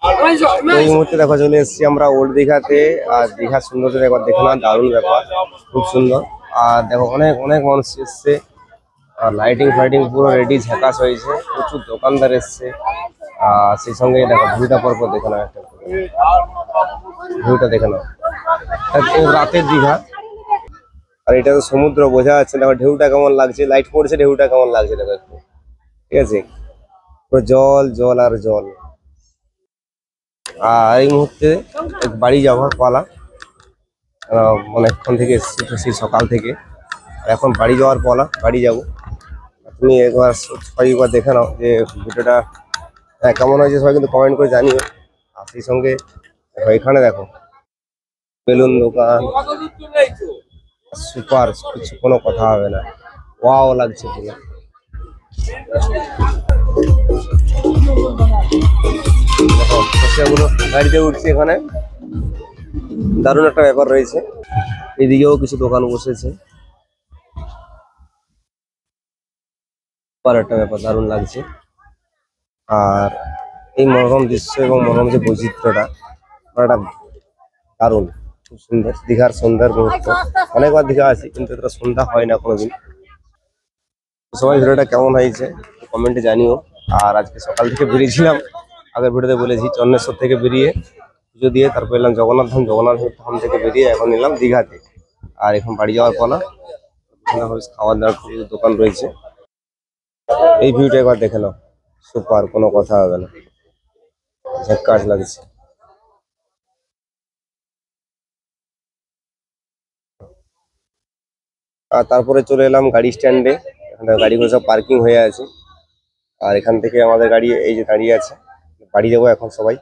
এই মুহূর্তে দেখো চলে এসেছি আমরা ওল্ড দীঘাতে। আর দীঘার সৌন্দর্য একবার দেখে না, দারুণ ব্যাপার, খুব সুন্দর। আর দেখো অনেক অনেক মানুষ এসছে, আর লাইটিং ফাইটিং পুরো রেডি, ঝাকাস হয়েছে, প্রচুর দোকানদার এসছে। আর সেই সঙ্গে দেখো ভিউটা পরপর দেখে নাও, একটা ভিউটা দেখে নাও, একদম রাতের দীঘা। আর এটা তো সমুদ্র, বোঝা যাচ্ছে দেখো ঢেউটা কেমন লাগছে, লাইট পড়ছে, ঢেউটা কেমন লাগছে দেখো একটু, ঠিক আছে, পুরো জল জল আর জল। আর এই মুহূর্তে বাড়ি যাওয়ার পালা, অনেকক্ষণ থেকে এসেছি তো, সেই সকাল থেকে। আর এখন বাড়ি যাওয়ার পালা, বাড়ি যাব। তুমি একবার সবাই একবার দেখে নাও যে ভিডিওটা কেমন হয়েছে, সবাই কিন্তু কমেন্ট করে জানিও। আর সেই সঙ্গে এখানে দেখো বেলুন দোকান, সুপার, কিছু কোনো কথা হবে না, ওয়াও লাগছে পুরো। দেখো সেগুলো গাড়িতে উঠছে, এখানে দারুণ একটা ব্যাপার রয়েছে। এদিকেও কিছু দোকান বসেছে, একটা ব্যাপার দারুণ লাগছে। আর এই মনোরম দৃশ্য এবং মনোরম যে বৈচিত্র্যটা, একটা দারুণ, খুব সুন্দর। দীঘার সন্ধ্যার মুহূর্ত, অনেকবার দীঘা আছি কিন্তু এটা সন্ধ্যা হয় না কোনোদিন। সবাই ভিডিওটা কেমন হয়েছে কমেন্টে জানিও। আর আজকে সকাল থেকে বেরিয়েছিলাম, আগের ভিডিওতে বলেছি, চন্দ্রেশ্বর থেকে বেরিয়ে পুজো দিয়ে তারপর এলাম জগন্নাথ ধাম, জগন্নাথ ধাম থেকে বেরিয়ে এখন এলাম দীঘাতে। আর এখন বাড়ি যাওয়ার পালা, খাওয়ার দাওয়ার দোকান রয়েছে। এই ভিউটা একবার দেখে নাও, সুপার, কোনো কথা হবে না, ঝাক্কাস লাগছে। আর তারপরে চলে এলাম গাড়ি স্ট্যান্ডে, এখানে গাড়িগুলো সব পার্কিং হয়ে আছে। আর এখান থেকে আমাদের গাড়ি এই যে দাঁড়িয়ে আছে, বাড়ি যাবো এখন সবাই।